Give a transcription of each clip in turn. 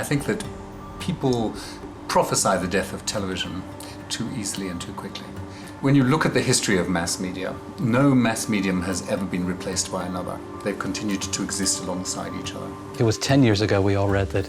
think that people prophesy the death of television too easily and too quickly. When you look at the history of mass media, no mass medium has ever been replaced by another. They've continued to exist alongside each other. It was 10 years ago we all read that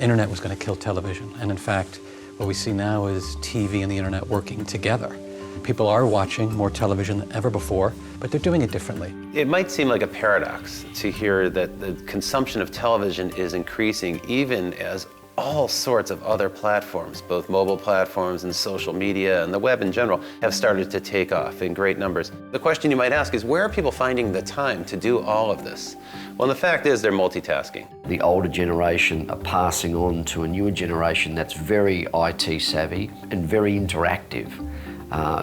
internet was going to kill television. And in fact, what we see now is TV and the internet working together. People are watching more television than ever before, but they're doing it differently. It might seem like a paradox to hear that the consumption of television is increasing even as all sorts of other platforms, both mobile platforms and social media and the web in general, have started to take off in great numbers. The question you might ask is, where are people finding the time to do all of this? Well, the fact is they're multitasking. The older generation are passing on to a newer generation that's very IT savvy and very interactive,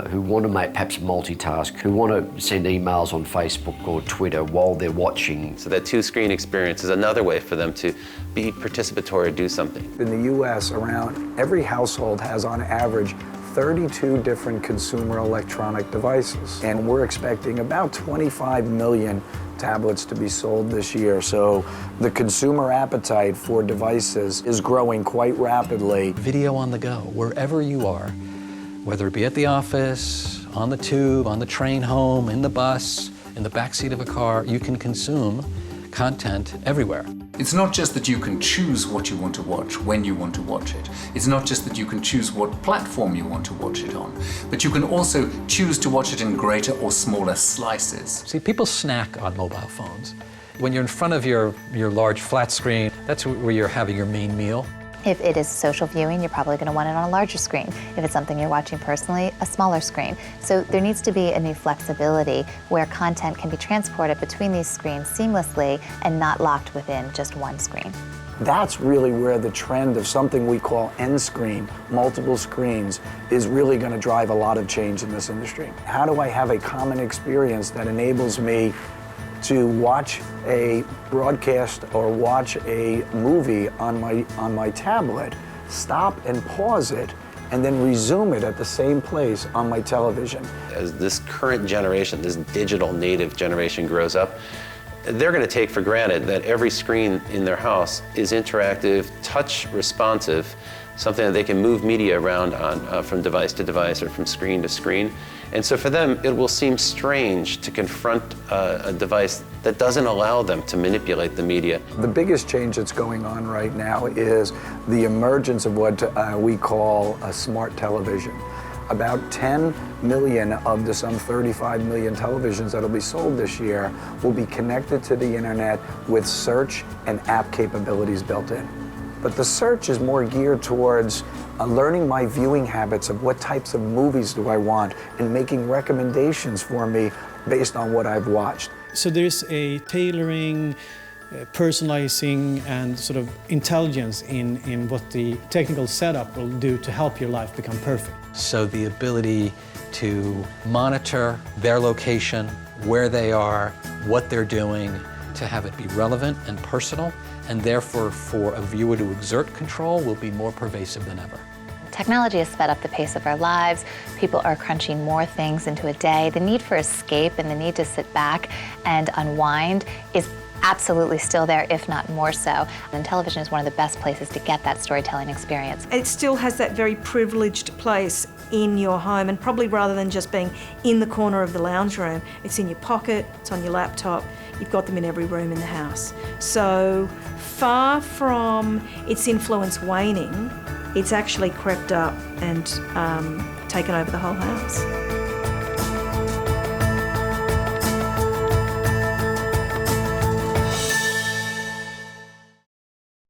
who want to perhaps multitask, who want to send emails on Facebook or Twitter while they're watching. So that two-screen experience is another way for them to be participatory, do something. In the US, around every household has on average 32 different consumer electronic devices. And we're expecting about 25 million tablets to be sold this year. So the consumer appetite for devices is growing quite rapidly. Video on the go, wherever you are, whether it be at the office, on the tube, on the train home, in the bus, in the backseat of a car, you can consume content everywhere. It's not just that you can choose what you want to watch when you want to watch it. It's not just that you can choose what platform you want to watch it on, but you can also choose to watch it in greater or smaller slices. See, people snack on mobile phones. When you're in front of your large flat screen, that's where you're having your main meal. If it is social viewing, you're probably going to want it on a larger screen. If it's something you're watching personally, a smaller screen. So there needs to be a new flexibility where content can be transported between these screens seamlessly and not locked within just one screen. That's really where the trend of something we call end screen, multiple screens, is really going to drive a lot of change in this industry. How do I have a common experience that enables me to watch a broadcast or watch a movie on my tablet, stop and pause it, and then resume it at the same place on my television? As this current generation, this digital native generation grows up, they're going to take for granted that every screen in their house is interactive, touch responsive, something that they can move media around on from device to device or from screen to screen. And so for them, it will seem strange to confront a device that doesn't allow them to manipulate the media. The biggest change that's going on right now is the emergence of what we call a smart television. About 10 million of the some 35 million televisions that will be sold this year will be connected to the internet with search and app capabilities built in. But the search is more geared towards learning my viewing habits of what types of movies do I want and making recommendations for me based on what I've watched. So there's a tailoring, personalizing, and sort of intelligence in what the technical setup will do to help your life become perfect. So the ability to monitor their location, where they are, what they're doing, to have it be relevant and personal, and therefore for a viewer to exert control will be more pervasive than ever. Technology has sped up the pace of our lives. People are crunching more things into a day. The need for escape and the need to sit back and unwind is absolutely still there, if not more so. And television is one of the best places to get that storytelling experience. It still has that very privileged place in your home, and probably rather than just being in the corner of the lounge room, it's in your pocket, it's on your laptop, you've got them in every room in the house. So far from its influence waning, it's actually crept up and taken over the whole house.